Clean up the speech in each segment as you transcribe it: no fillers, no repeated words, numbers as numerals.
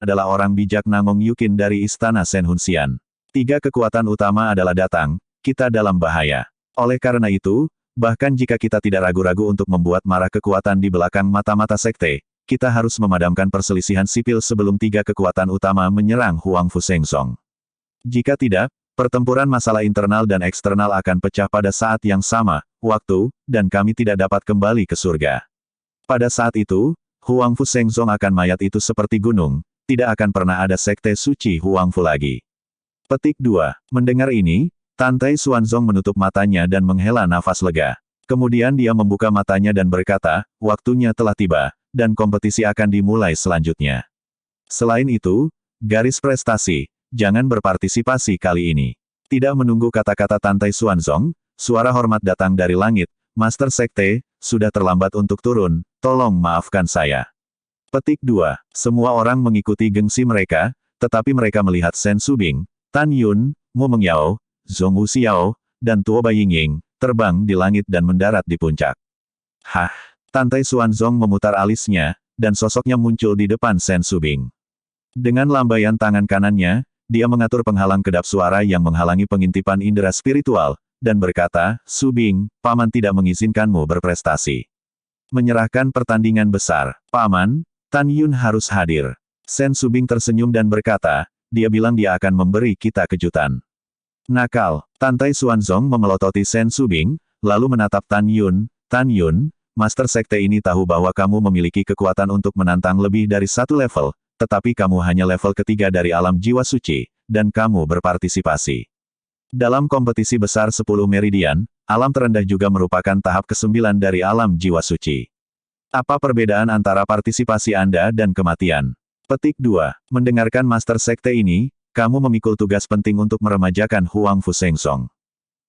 adalah orang bijak Nangong Yukin dari Istana Senhunsian. 3 kekuatan utama adalah datang, kita dalam bahaya. Oleh karena itu, bahkan jika kita tidak ragu-ragu untuk membuat marah kekuatan di belakang mata-mata sekte, kita harus memadamkan perselisihan sipil sebelum 3 kekuatan utama menyerang Huangfu Shengzong. Jika tidak, pertempuran masalah internal dan eksternal akan pecah pada saat yang sama, waktu, dan kami tidak dapat kembali ke surga. Pada saat itu, Huangfu Shengzong akan mayat itu seperti gunung, tidak akan pernah ada sekte suci Huangfu lagi. Petik 2. Mendengar ini, Tantai Xuanzong menutup matanya dan menghela nafas lega. Kemudian dia membuka matanya dan berkata, waktunya telah tiba, dan kompetisi akan dimulai selanjutnya. Selain itu, garis prestasi, jangan berpartisipasi kali ini. Tidak menunggu kata-kata Tantai Xuanzong, suara hormat datang dari langit, Master Sekte, sudah terlambat untuk turun, tolong maafkan saya. Petik 2. Semua orang mengikuti gengsi mereka, tetapi mereka melihat Shen Subing, Tan Yun, Mu Mengyao, Zhong Wuxiao, dan Tuo Baiying terbang di langit dan mendarat di puncak. Hah! Tantai Xuanzong memutar alisnya, dan sosoknya muncul di depan Shen Subing. Dengan lambaian tangan kanannya, dia mengatur penghalang kedap suara yang menghalangi pengintipan indera spiritual, dan berkata, Subing, Paman tidak mengizinkanmu berprestasi. Menyerahkan pertandingan besar, Paman, Tan Yun harus hadir. Shen Subing tersenyum dan berkata, dia bilang dia akan memberi kita kejutan. Nakal, Tantai Xuanzong memelototi Shen Subing, lalu menatap Tan Yun, Master Sekte ini tahu bahwa kamu memiliki kekuatan untuk menantang lebih dari 1 level, tetapi kamu hanya level ketiga dari alam jiwa suci, dan kamu berpartisipasi. Dalam kompetisi besar 10 meridian, alam terendah juga merupakan tahap ke-9 dari alam jiwa suci. Apa perbedaan antara partisipasi Anda dan kematian? Petik 2. Mendengarkan Master Sekte ini, kamu memikul tugas penting untuk meremajakan Huangfu Shengzong.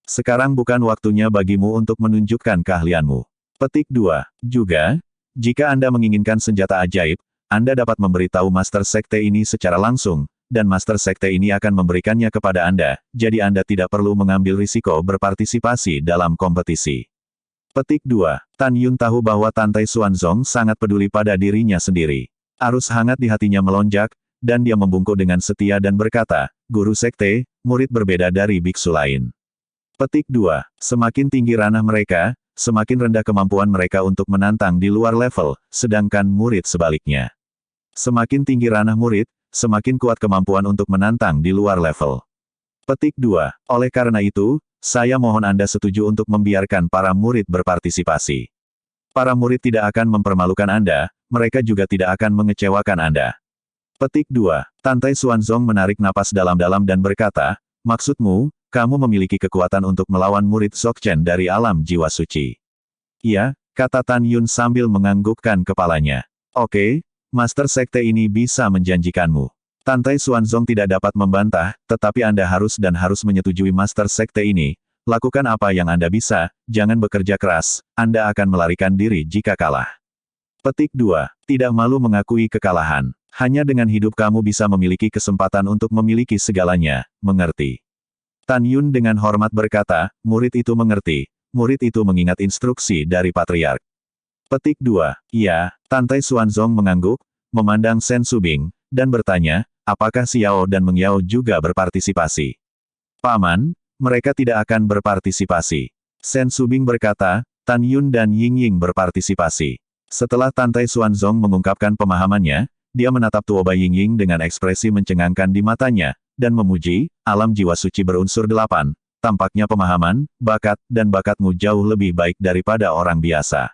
Sekarang bukan waktunya bagimu untuk menunjukkan keahlianmu. Petik 2. Juga, jika Anda menginginkan senjata ajaib, Anda dapat memberitahu Master Sekte ini secara langsung, dan Master Sekte ini akan memberikannya kepada Anda, jadi Anda tidak perlu mengambil risiko berpartisipasi dalam kompetisi. Petik 2. Tan Yun tahu bahwa Tantai Xuanzong sangat peduli pada dirinya sendiri. Arus hangat di hatinya melonjak, dan dia membungkuk dengan setia dan berkata, Guru Sekte, murid berbeda dari biksu lain. Petik 2. Semakin tinggi ranah mereka, semakin rendah kemampuan mereka untuk menantang di luar level, sedangkan murid sebaliknya. Semakin tinggi ranah murid, semakin kuat kemampuan untuk menantang di luar level. Petik 2. Oleh karena itu, saya mohon Anda setuju untuk membiarkan para murid berpartisipasi. Para murid tidak akan mempermalukan Anda, mereka juga tidak akan mengecewakan Anda. Petik 2. Tantai Xuanzong menarik napas dalam-dalam dan berkata, maksudmu, kamu memiliki kekuatan untuk melawan murid Dzogchen dari alam jiwa suci. Iya, kata Tan Yun sambil menganggukkan kepalanya. Oke, Master Sekte ini bisa menjanjikanmu. Tantai Xuanzong tidak dapat membantah, tetapi Anda harus menyetujui Master Sekte ini. Lakukan apa yang Anda bisa, jangan bekerja keras, Anda akan melarikan diri jika kalah. Petik 2. Tidak malu mengakui kekalahan. Hanya dengan hidup kamu bisa memiliki kesempatan untuk memiliki segalanya, mengerti? Tan Yun dengan hormat berkata, murid itu mengerti, murid itu mengingat instruksi dari Patriark. Petik 2. Iya, Tantai Xuanzong mengangguk, memandang Shen Subing, dan bertanya, apakah Xiao dan Mengyao juga berpartisipasi? Paman, mereka tidak akan berpartisipasi. Shen Subing berkata, Tan Yun dan Yingying berpartisipasi. Setelah Tantai Xuanzong mengungkapkan pemahamannya, dia menatap Tuo Baiying dengan ekspresi mencengangkan di matanya, dan memuji, alam jiwa suci berunsur 8, tampaknya pemahaman, bakat, dan bakatmu jauh lebih baik daripada orang biasa.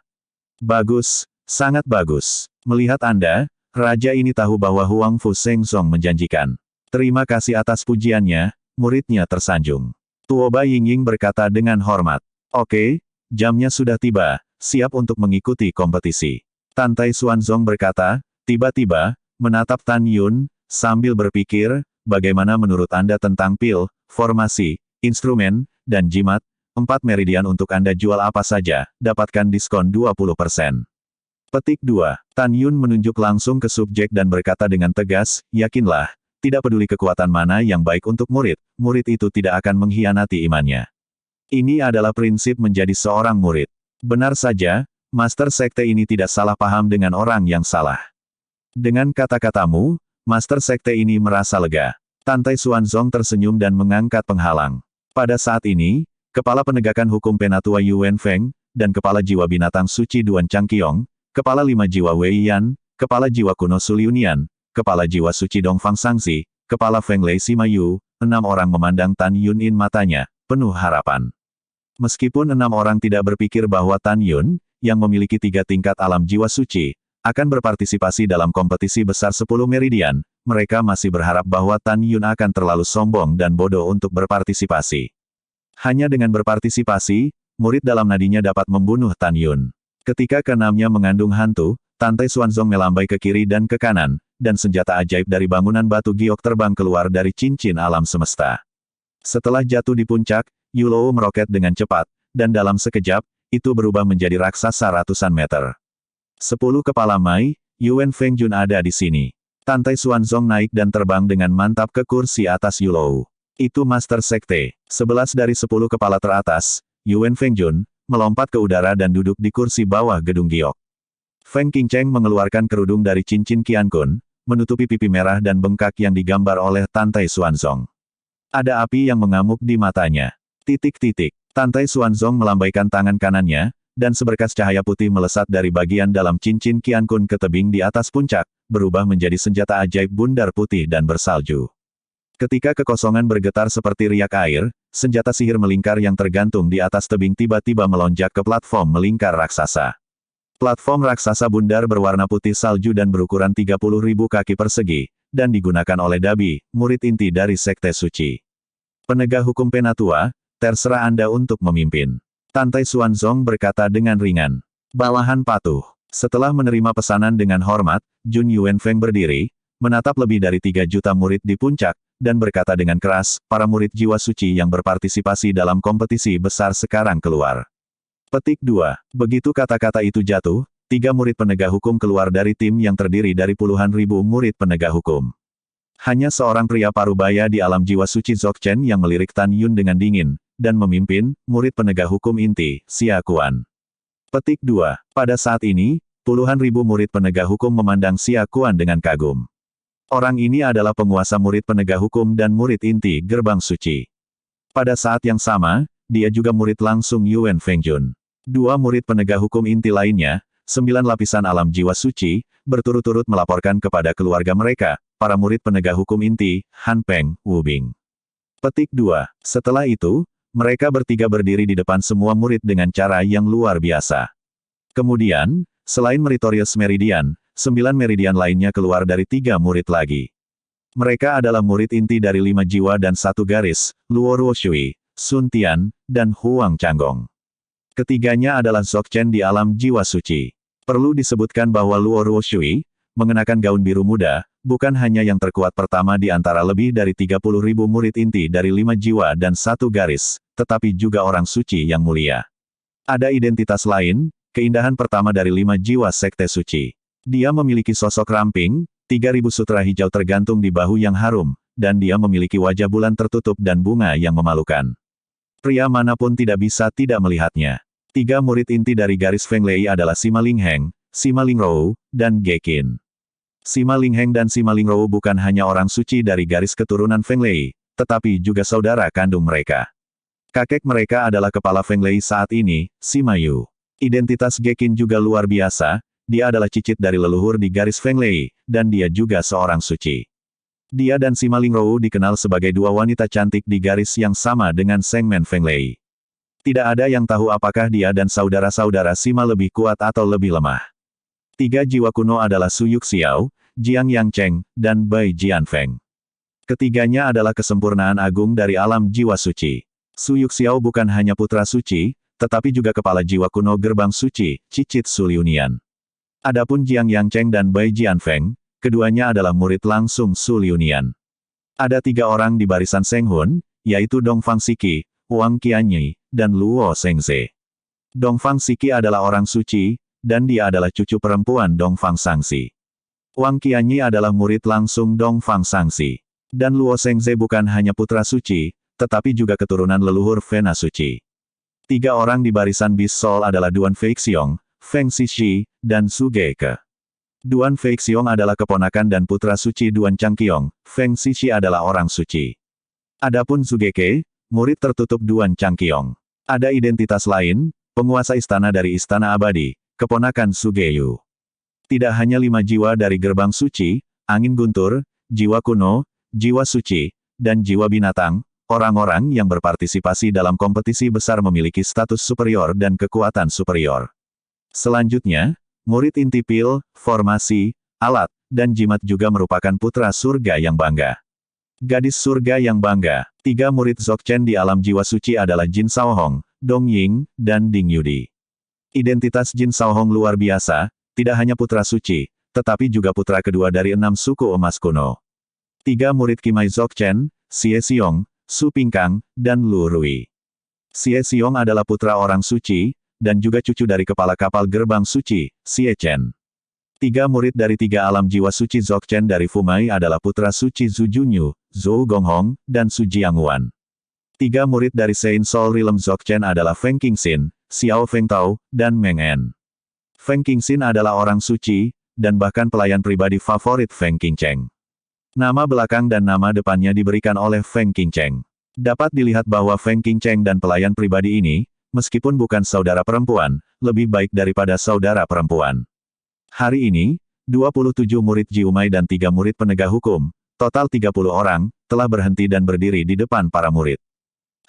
Bagus, sangat bagus. Melihat Anda, Raja ini tahu bahwa Huangfu Shengzong menjanjikan. Terima kasih atas pujiannya, muridnya tersanjung. Tuo Baiying berkata dengan hormat. Oke, jamnya sudah tiba, siap untuk mengikuti kompetisi. Tantai Xuanzong berkata, tiba-tiba, menatap Tan Yun, sambil berpikir, bagaimana menurut Anda tentang pil, formasi, instrumen, dan jimat, 4 meridian untuk Anda jual apa saja, dapatkan diskon 20%. Petik 2. Tan Yun menunjuk langsung ke subjek dan berkata dengan tegas, yakinlah, tidak peduli kekuatan mana yang baik untuk murid, murid itu tidak akan mengkhianati imannya. Ini adalah prinsip menjadi seorang murid. Benar saja, Master Sekte ini tidak salah paham dengan orang yang salah. Dengan kata-katamu, Master Sekte ini merasa lega. Tantai Xuanzong tersenyum dan mengangkat penghalang. Pada saat ini, Kepala Penegakan Hukum Penatua Yuan Feng, dan Kepala Jiwa Binatang Suci Duan Changqiong, Kepala 5 Jiwa Wei Yan, Kepala Jiwa Kuno Su Liunian, Kepala Jiwa Suci Dongfang Sangxi, Kepala Feng Lei Sima Yu, 6 orang memandang Tan Yun In matanya, penuh harapan. Meskipun 6 orang tidak berpikir bahwa Tan Yun, yang memiliki 3 tingkat alam jiwa suci, akan berpartisipasi dalam kompetisi besar 10 meridian, mereka masih berharap bahwa Tan Yun akan terlalu sombong dan bodoh untuk berpartisipasi. Hanya dengan berpartisipasi, murid dalam nadinya dapat membunuh Tan Yun. Ketika keenamnya mengandung hantu, Tantai Xuanzong melambai ke kiri dan ke kanan, dan senjata ajaib dari bangunan batu giok terbang keluar dari cincin alam semesta. Setelah jatuh di puncak, Yulou meroket dengan cepat, dan dalam sekejap, itu berubah menjadi raksasa ratusan meter. 10 kepala Mai, Yuan Feng Jun ada di sini. Tantai Xuanzong naik dan terbang dengan mantap ke kursi atas Yulou. Itu Master Sekte. 11 dari 10 kepala teratas, Yuan Feng Jun, melompat ke udara dan duduk di kursi bawah gedung giok. Feng Qingcheng mengeluarkan kerudung dari cincin Qiankun, menutupi pipi merah dan bengkak yang digambar oleh Tantai Xuanzong. Ada api yang mengamuk di matanya. Titik-titik. Tantai Xuanzong melambaikan tangan kanannya, dan seberkas cahaya putih melesat dari bagian dalam cincin Qiankun ke tebing di atas puncak, berubah menjadi senjata ajaib bundar putih dan bersalju. Ketika kekosongan bergetar seperti riak air, senjata sihir melingkar yang tergantung di atas tebing tiba-tiba melonjak ke platform melingkar raksasa. Platform raksasa bundar berwarna putih salju dan berukuran 30.000 kaki persegi, dan digunakan oleh Dabi, murid inti dari Sekte Suci. Penegak hukum Penatua, terserah Anda untuk memimpin. Tantai Xuanzong berkata dengan ringan. Bawahan patuh. Setelah menerima pesanan dengan hormat, Jun Yuan Feng berdiri, menatap lebih dari 3 juta murid di puncak, dan berkata dengan keras, para murid jiwa suci yang berpartisipasi dalam kompetisi besar sekarang keluar. Petik 2. Begitu kata-kata itu jatuh, 3 murid penegak hukum keluar dari tim yang terdiri dari puluhan ribu murid penegak hukum. Hanya seorang pria parubaya di alam jiwa suci Dzogchen yang melirik Tan Yun dengan dingin, dan memimpin, murid penegak hukum inti, Xia Kuan. Petik 2. Pada saat ini, puluhan ribu murid penegak hukum memandang Xia Kuan dengan kagum. Orang ini adalah penguasa murid penegak hukum dan murid inti Gerbang Suci. Pada saat yang sama, dia juga murid langsung Yuan Feng Jun. 2 murid penegak hukum inti lainnya, 9 lapisan alam jiwa suci, berturut-turut melaporkan kepada keluarga mereka, para murid penegak hukum inti, Han Peng, Wu Bing. Petik 2. Setelah itu, mereka bertiga berdiri di depan semua murid dengan cara yang luar biasa. Kemudian, selain Meritorious Meridian, 9 meridian lainnya keluar dari 3 murid lagi. Mereka adalah murid inti dari 5 jiwa dan 1 garis, Luo Ruoshui, Sun Tian, dan Huang Changgong. Ketiganya adalah Dzogchen di alam jiwa suci. Perlu disebutkan bahwa Luo Ruoshui, mengenakan gaun biru muda, bukan hanya yang terkuat pertama di antara lebih dari 30.000 murid inti dari 5 jiwa dan 1 garis, tetapi juga orang suci yang mulia. Ada identitas lain, keindahan pertama dari 5 jiwa Sekte Suci. Dia memiliki sosok ramping, 3.000 sutra hijau tergantung di bahu yang harum, dan dia memiliki wajah bulan tertutup dan bunga yang memalukan. Pria manapun tidak bisa tidak melihatnya. 3 murid inti dari garis Feng Lei adalah Sima Lingheng, Sima Lingrou, dan Gekin. Sima Lingheng dan Sima Lingrou bukan hanya orang suci dari garis keturunan Feng Lei, tetapi juga saudara kandung mereka. Kakek mereka adalah kepala Feng Lei saat ini, Sima Yu. Identitas Gekin juga luar biasa, dia adalah cicit dari leluhur di garis Feng Lei, dan dia juga seorang suci. Dia dan Sima Lingrou dikenal sebagai 2 wanita cantik di garis yang sama dengan Sengmen Feng Lei. Tidak ada yang tahu apakah dia dan saudara-saudara Sima lebih kuat atau lebih lemah. 3 jiwa kuno adalah Su Yuxiao, Jiang Yangcheng, dan Bai Jianfeng. Ketiganya adalah kesempurnaan agung dari alam jiwa suci. Su Yuxiao bukan hanya putra suci, tetapi juga kepala jiwa kuno Gerbang Suci, cicit Su Liunian. Adapun Jiang Yangcheng dan Bai Jianfeng, keduanya adalah murid langsung Su Liunian. Ada 3 orang di barisan Seng Hun, yaitu Dongfang Siki, Wang Qianyi, dan Luo Shengze. Dongfang Siki adalah orang suci, dan dia adalah cucu perempuan Dongfang Sangxi. Wang Qianyi adalah murid langsung Dongfang Sangxi. Dan Luo Shengze bukan hanya putra suci, tetapi juga keturunan leluhur Vena Suci. 3 orang di barisan Beast Soul adalah Duan Feixiong, Feng Xixi, dan Su Geike. Duan Feixiong adalah keponakan dan putra suci Duan Changqiong, Feng Xixi adalah orang suci. Adapun Zugeke, murid tertutup Duan Changqiong. Ada identitas lain, penguasa istana dari Istana Abadi, keponakan Sugeyu. Tidak hanya 5 jiwa dari gerbang suci, angin guntur, jiwa kuno, jiwa suci, dan jiwa binatang, orang-orang yang berpartisipasi dalam kompetisi besar memiliki status superior dan kekuatan superior. Selanjutnya, murid inti pil, formasi, alat, dan jimat juga merupakan putra surga yang bangga. Gadis surga yang bangga. 3 murid Dzogchen di alam jiwa suci adalah Jin Shaohong, Dong Ying, dan Ding Yudi. Identitas Jin Shaohong luar biasa, tidak hanya putra suci, tetapi juga putra kedua dari 6 suku emas kuno. 3 murid Qimai Dzogchen, Xie Xiong, Su Pingkang, dan Lu Rui. Xie Xiong adalah putra orang suci, dan juga cucu dari kepala kapal gerbang suci, Xie Chen. 3 murid dari 3 alam jiwa suci Dzogchen dari Fumai adalah putra suci Zhu Junyu, Zhou Gonghong, dan Su Jiangwan. 3 murid dari Saint Soul Realm Dzogchen adalah Feng Qingxin, Xiao Feng Tao, dan Meng En. Feng Qingxin adalah orang suci, dan bahkan pelayan pribadi favorit Feng Qingcheng. Nama belakang dan nama depannya diberikan oleh Feng Qingcheng. Dapat dilihat bahwa Feng Qingcheng dan pelayan pribadi ini, meskipun bukan saudara perempuan, lebih baik daripada saudara perempuan. Hari ini, 27 murid Jiumai dan 3 murid penegak hukum, total 30 orang, telah berhenti dan berdiri di depan para murid.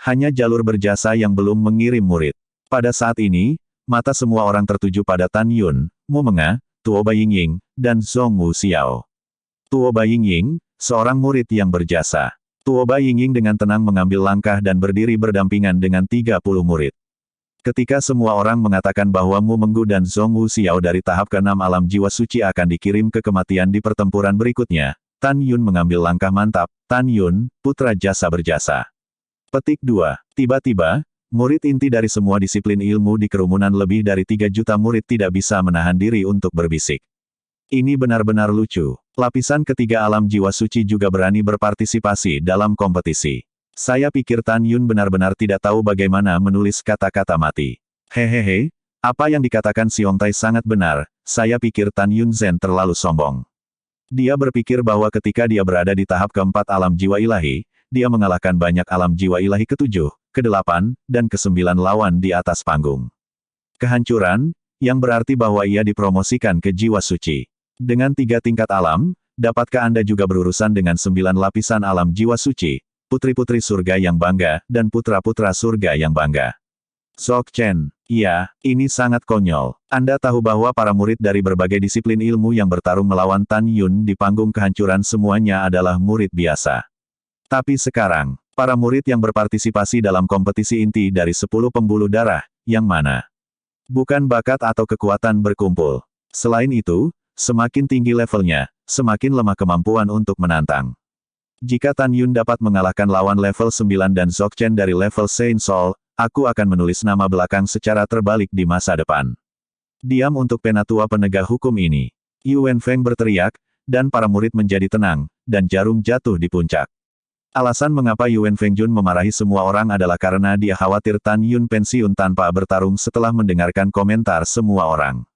Hanya jalur berjasa yang belum mengirim murid. Pada saat ini, mata semua orang tertuju pada Tan Yun, Mu Menga, Tuo Baiying, dan Zhong Wu Xiao. Tuo Baiying, seorang murid yang berjasa. Tuo Baiying dengan tenang mengambil langkah dan berdiri berdampingan dengan 30 murid. Ketika semua orang mengatakan bahwa Mu Menggu dan Zhong Wu Xiao dari tahap ke-6 alam jiwa suci akan dikirim ke kematian di pertempuran berikutnya, Tan Yun mengambil langkah mantap. Tan Yun, putra jasa berjasa. Petik 2. Tiba-tiba, murid inti dari semua disiplin ilmu di kerumunan lebih dari 3 juta murid tidak bisa menahan diri untuk berbisik. Ini benar-benar lucu. Lapisan ketiga alam jiwa suci juga berani berpartisipasi dalam kompetisi. Saya pikir Tan Yun benar-benar tidak tahu bagaimana menulis kata-kata mati. Hehehe, apa yang dikatakan Xiong Tai sangat benar, saya pikir Tan Yun Zhen terlalu sombong. Dia berpikir bahwa ketika dia berada di tahap keempat alam jiwa ilahi, dia mengalahkan banyak alam jiwa ilahi ke-7, ke-8, dan ke-9 lawan di atas panggung. Kehancuran, yang berarti bahwa ia dipromosikan ke jiwa suci. Dengan 3 tingkat alam, dapatkah Anda juga berurusan dengan 9 lapisan alam jiwa suci? Putri-putri surga yang bangga, dan putra-putra surga yang bangga. Dzogchen, iya, ini sangat konyol. Anda tahu bahwa para murid dari berbagai disiplin ilmu yang bertarung melawan Tan Yun di panggung kehancuran semuanya adalah murid biasa. Tapi sekarang, para murid yang berpartisipasi dalam kompetisi inti dari 10 pembuluh darah, yang mana? Bukan bakat atau kekuatan berkumpul. Selain itu, semakin tinggi levelnya, semakin lemah kemampuan untuk menantang. Jika Tan Yun dapat mengalahkan lawan level 9 dan Dzogchen dari level Saint Soul, aku akan menulis nama belakang secara terbalik di masa depan. Diam untuk penatua penegak hukum ini. Yu Wenfeng berteriak, dan para murid menjadi tenang, dan jarum jatuh di puncak. Alasan mengapa Yu Wenfeng Jun memarahi semua orang adalah karena dia khawatir Tan Yun pensiun tanpa bertarung setelah mendengarkan komentar semua orang.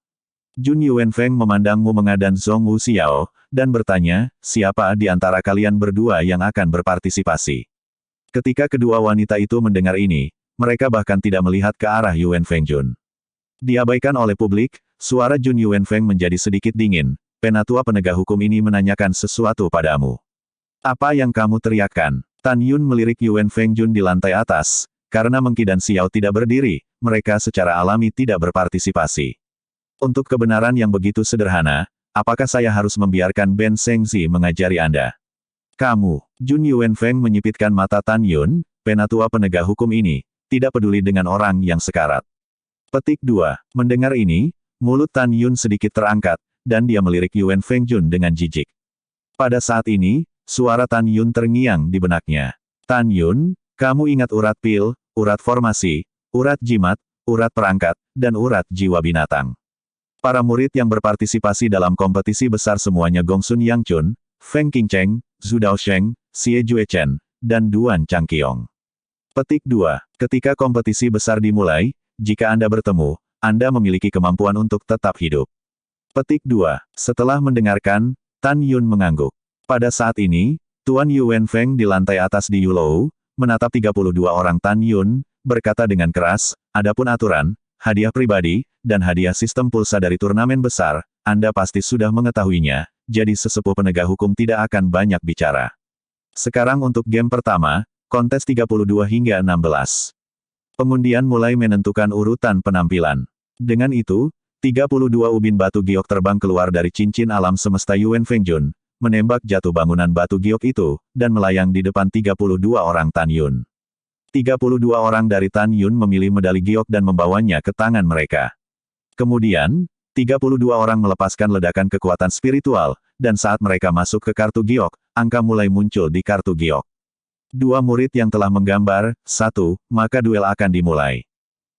Jun Yu Wenfeng memandang Mu Menga dan Zhong Wu Xiao, dan bertanya, siapa di antara kalian berdua yang akan berpartisipasi? Ketika kedua wanita itu mendengar ini, mereka bahkan tidak melihat ke arah Yu Wenfeng Jun. Diabaikan oleh publik, suara Jun Yu Wenfeng menjadi sedikit dingin. Penatua penegak hukum ini menanyakan sesuatu padamu. Apa yang kamu teriakkan? Tan Yun melirik Yu Wenfeng Jun di lantai atas. Karena Mengki dan Xiao tidak berdiri, mereka secara alami tidak berpartisipasi. Untuk kebenaran yang begitu sederhana, apakah saya harus membiarkan Ben Shengzi mengajari Anda? Kamu, Jun Yu Wenfeng menyipitkan mata Tan Yun, penatua penegak hukum ini, tidak peduli dengan orang yang sekarat. Petik 2. Mendengar ini, mulut Tan Yun sedikit terangkat, dan dia melirik Yu Wenfeng Jun dengan jijik. Pada saat ini, suara Tan Yun terngiang di benaknya. Tan Yun, kamu ingat urat pil, urat formasi, urat jimat, urat perangkat, dan urat jiwa binatang. Para murid yang berpartisipasi dalam kompetisi besar semuanya Gongsun Yangchun, Feng Qingcheng, Zhu Daosheng, Xie Juechen, dan Duan Changqiong. Petik 2. Ketika kompetisi besar dimulai, jika Anda bertemu, Anda memiliki kemampuan untuk tetap hidup. Petik 2. Setelah mendengarkan, Tan Yun mengangguk. Pada saat ini, Tuan Yuan Feng di lantai atas di Yulou, menatap 32 orang Tan Yun, berkata dengan keras, adapun aturan, hadiah pribadi, dan hadiah sistem pulsa dari turnamen besar, Anda pasti sudah mengetahuinya, jadi sesepuh penegak hukum tidak akan banyak bicara. Sekarang untuk game pertama, kontes 32 hingga 16. Pengundian mulai menentukan urutan penampilan. Dengan itu, 32 ubin batu giok terbang keluar dari cincin alam semesta Yuan Fengjun, menembak jatuh bangunan batu giok itu, dan melayang di depan 32 orang Tan Yun. 32 orang dari Tan Yun memilih medali giok dan membawanya ke tangan mereka. Kemudian, 32 orang melepaskan ledakan kekuatan spiritual, dan saat mereka masuk ke kartu giok, angka mulai muncul di kartu giok. Dua murid yang telah menggambar, 1, maka duel akan dimulai.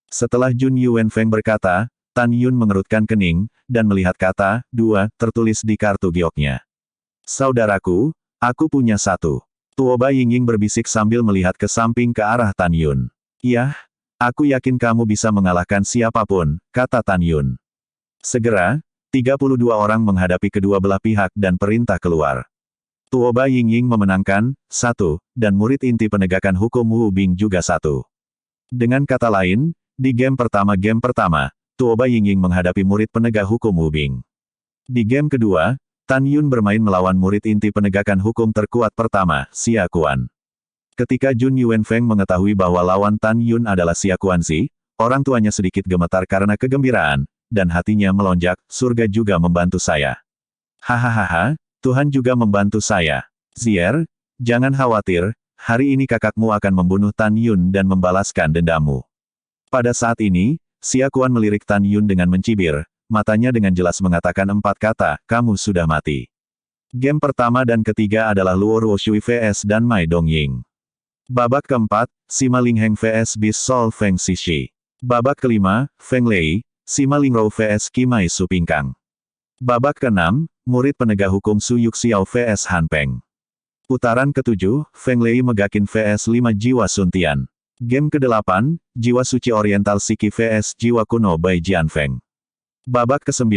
Setelah Jun Yuan Feng berkata, Tan Yun mengerutkan kening, dan melihat kata, 2, tertulis di kartu gioknya. Saudaraku, aku punya 1. Tuoba Yingying berbisik sambil melihat ke samping ke arah Tan Yun. Yah, aku yakin kamu bisa mengalahkan siapapun, kata Tan Yun. Segera, 32 orang menghadapi kedua belah pihak dan perintah keluar. Tuoba Yingying memenangkan, 1, dan murid inti penegakan hukum Wu Bing juga 1. Dengan kata lain, di game pertama, Tuoba Yingying menghadapi murid penegak hukum Wu Bing. Di game kedua, Tan Yun bermain melawan murid inti penegakan hukum terkuat pertama, Xia Kuan. Ketika Jun Yuan Feng mengetahui bahwa lawan Tan Yun adalah Xia Kuanzi, orang tuanya sedikit gemetar karena kegembiraan, dan hatinya melonjak, surga juga membantu saya. Hahaha, Tuhan juga membantu saya. Zier, jangan khawatir, hari ini kakakmu akan membunuh Tan Yun dan membalaskan dendammu. Pada saat ini, Xia Kuan melirik Tan Yun dengan mencibir, matanya dengan jelas mengatakan 4 kata, kamu sudah mati. Game pertama dan ketiga adalah Luo Ruoshui vs dan Mai Dongying. Babak keempat, Sima Lingheng vs Beast Soul Feng Xixi. Babak kelima, Feng Lei, Sima Lingrou vs Qimai Su Pingkang. Babak keenam, murid penegak hukum Su Yuxiao vs Han Peng. Putaran ketujuh, Feng Lei Megakin vs 5 Jiwa Suntian. Game ke-8, Jiwa Suci Oriental Siki vs Jiwa Kuno Bai Jianfeng. Babak ke-9,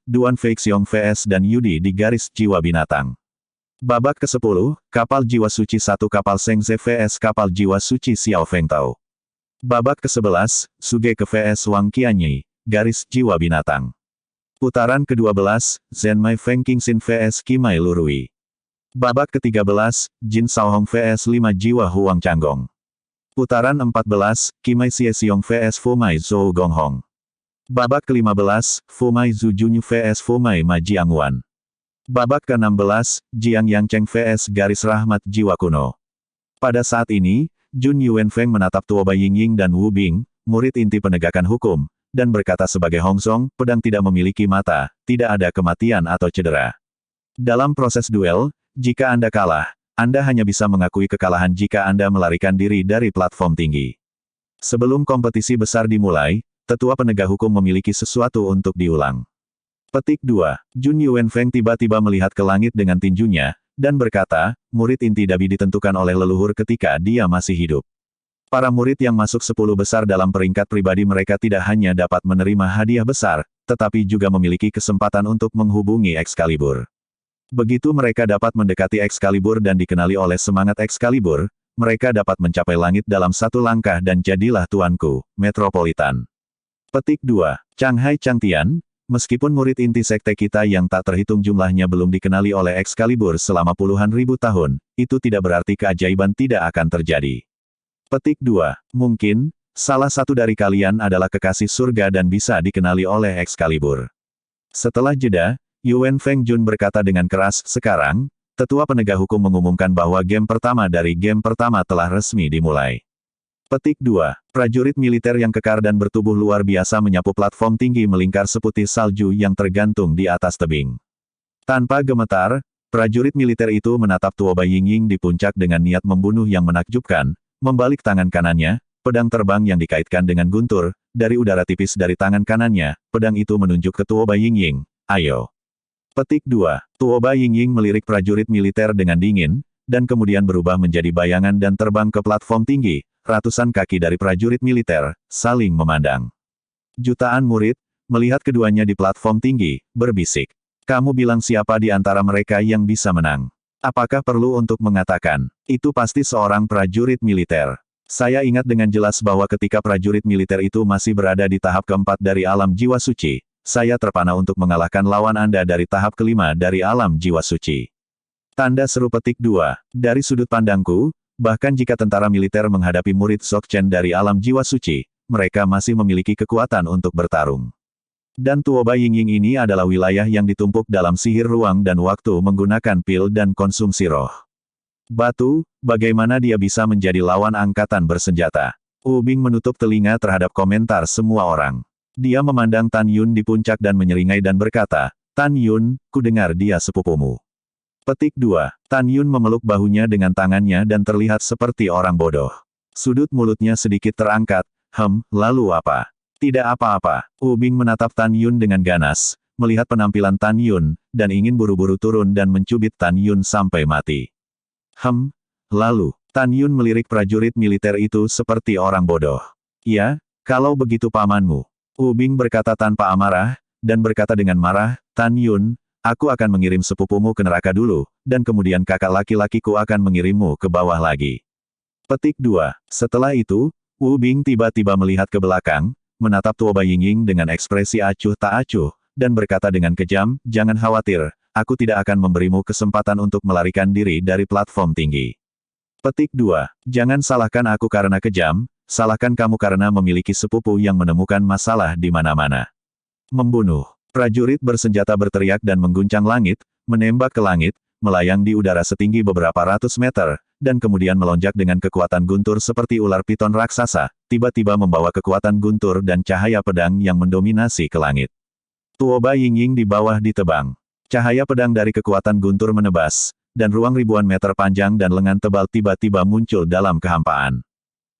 Duan Feixiong vs dan Yudi di garis Jiwa Binatang. Babak ke-10, Kapal Jiwa Suci 1 Kapal Sengze vs Kapal Jiwa Suci Xiao Fengtao. Babak ke-11, Sugeke vs Wang Qianyi, garis Jiwa Binatang. Putaran ke-12, Zenmai Feng Qingxin vs Qimai Lurui. Babak ke-13, Jin Shaohong vs 5 Jiwa Huang Changgong. Putaran 14, Qimai Xiexiong vs Fumai Zhou Gonghong. Babak ke-15, Fumai Zhu Junyu vs Fumai Ma Jiangwan. Babak ke-16, Jiang Yangcheng vs Garis Rahmat Jiwa Kuno. Pada saat ini, Jun Yuan Feng menatap Tuoba Yingying dan Wu Bing, murid inti penegakan hukum, dan berkata sebagai Hong Song, pedang tidak memiliki mata, tidak ada kematian atau cedera. Dalam proses duel, jika Anda kalah, Anda hanya bisa mengakui kekalahan jika Anda melarikan diri dari platform tinggi. Sebelum kompetisi besar dimulai, tetua penegak hukum memiliki sesuatu untuk diulang. Petik 2. Jun Yuan Feng tiba-tiba melihat ke langit dengan tinjunya, dan berkata, murid inti Dabi ditentukan oleh leluhur ketika dia masih hidup. Para murid yang masuk 10 besar dalam peringkat pribadi mereka tidak hanya dapat menerima hadiah besar, tetapi juga memiliki kesempatan untuk menghubungi Excalibur. Begitu mereka dapat mendekati Excalibur dan dikenali oleh semangat Excalibur, mereka dapat mencapai langit dalam satu langkah dan jadilah tuanku, Metropolitan. Petik 2. Changhai Changtian, meskipun murid inti sekte kita yang tak terhitung jumlahnya belum dikenali oleh Excalibur selama puluhan ribu tahun, itu tidak berarti keajaiban tidak akan terjadi. Petik 2. Mungkin, salah satu dari kalian adalah kekasih surga dan bisa dikenali oleh Excalibur. Setelah jeda, Yuan Feng Jun berkata dengan keras, sekarang, tetua penegak hukum mengumumkan bahwa game pertama dari game pertama telah resmi dimulai. Petik 2. Prajurit militer yang kekar dan bertubuh luar biasa menyapu platform tinggi melingkar seputih salju yang tergantung di atas tebing. Tanpa gemetar, prajurit militer itu menatap Tuoba Yingying di puncak dengan niat membunuh yang menakjubkan. Membalik tangan kanannya, pedang terbang yang dikaitkan dengan guntur, dari udara tipis dari tangan kanannya, pedang itu menunjuk ke Tuoba Yingying, ayo. Petik 2. Tuoba Yingying melirik prajurit militer dengan dingin, dan kemudian berubah menjadi bayangan dan terbang ke platform tinggi, ratusan kaki dari prajurit militer, saling memandang. Jutaan murid, melihat keduanya di platform tinggi, berbisik. Kamu bilang siapa di antara mereka yang bisa menang? Apakah perlu untuk mengatakan, itu pasti seorang prajurit militer. Saya ingat dengan jelas bahwa ketika prajurit militer itu masih berada di tahap keempat dari alam jiwa suci, saya terpana untuk mengalahkan lawan Anda dari tahap kelima dari alam jiwa suci. Tanda seru petik 2. Dari sudut pandangku, bahkan jika tentara militer menghadapi murid Dzogchen dari alam jiwa suci, mereka masih memiliki kekuatan untuk bertarung. Dan Tuoba Yingying ini adalah wilayah yang ditumpuk dalam sihir ruang dan waktu menggunakan pil dan konsumsi roh. Batu, bagaimana dia bisa menjadi lawan angkatan bersenjata? Wu Bing menutup telinga terhadap komentar semua orang. Dia memandang Tan Yun di puncak dan menyeringai dan berkata, Tan Yun, ku dengar dia sepupumu. Petik 2. Tan Yun memeluk bahunya dengan tangannya dan terlihat seperti orang bodoh. Sudut mulutnya sedikit terangkat, lalu apa? Tidak apa-apa. Wu Bing menatap Tan Yun dengan ganas, melihat penampilan Tan Yun, dan ingin buru-buru turun dan mencubit Tan Yun sampai mati. Lalu, Tan Yun melirik prajurit militer itu seperti orang bodoh. Ya, kalau begitu pamanmu. Wu Bing berkata tanpa amarah, dan berkata dengan marah, Tan Yun, aku akan mengirim sepupumu ke neraka dulu, dan kemudian kakak laki-lakiku akan mengirimmu ke bawah lagi. Petik 2. Setelah itu, Wu Bing tiba-tiba melihat ke belakang, menatap Tuoba Yingying dengan ekspresi acuh tak acuh, dan berkata dengan kejam, jangan khawatir, aku tidak akan memberimu kesempatan untuk melarikan diri dari platform tinggi. Petik 2. Jangan salahkan aku karena kejam, salahkan kamu karena memiliki sepupu yang menemukan masalah di mana-mana. Membunuh. Prajurit bersenjata berteriak dan mengguncang langit, menembak ke langit, melayang di udara setinggi beberapa ratus meter, dan kemudian melonjak dengan kekuatan guntur seperti ular piton raksasa, tiba-tiba membawa kekuatan guntur dan cahaya pedang yang mendominasi ke langit. Tuoba Yingying di bawah ditebang. Cahaya pedang dari kekuatan guntur menebas, dan ruang ribuan meter panjang dan lengan tebal tiba-tiba muncul dalam kehampaan.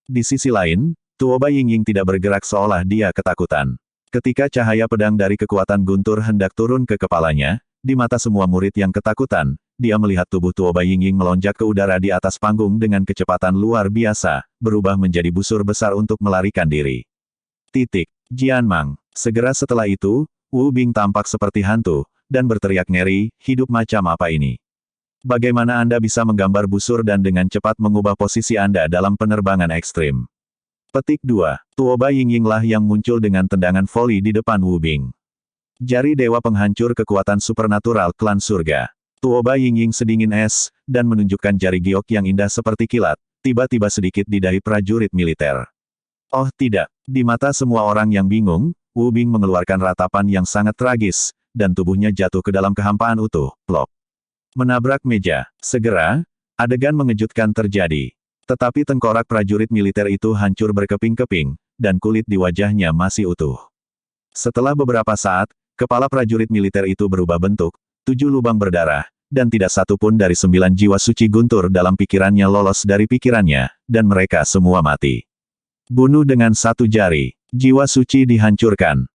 Di sisi lain, Tuoba Yingying tidak bergerak seolah dia ketakutan. Ketika cahaya pedang dari kekuatan guntur hendak turun ke kepalanya, di mata semua murid yang ketakutan, dia melihat tubuh Tuoba Yingying melonjak ke udara di atas panggung dengan kecepatan luar biasa, berubah menjadi busur besar untuk melarikan diri. Jianmang. Segera setelah itu, Wu Bing tampak seperti hantu, dan berteriak ngeri, hidup macam apa ini? Bagaimana Anda bisa menggambar busur dan dengan cepat mengubah posisi Anda dalam penerbangan ekstrim? Petik 2. Tuoba Yingying lah yang muncul dengan tendangan voli di depan Wu Bing. Jari dewa penghancur kekuatan supernatural klan surga. Tuoba Yingying sedingin es, dan menunjukkan jari giok yang indah seperti kilat, tiba-tiba sedikit di dahi prajurit militer. Oh tidak, di mata semua orang yang bingung, Wu Bing mengeluarkan ratapan yang sangat tragis, dan tubuhnya jatuh ke dalam kehampaan utuh, plop. Menabrak meja. Segera, adegan mengejutkan terjadi. Tetapi tengkorak prajurit militer itu hancur berkeping-keping, dan kulit di wajahnya masih utuh. Setelah beberapa saat, kepala prajurit militer itu berubah bentuk, 7 lubang berdarah, dan tidak satu pun dari 9 jiwa suci guntur dalam pikirannya lolos dari pikirannya, dan mereka semua mati. Bunuh dengan 1 jari. Jiwa suci dihancurkan.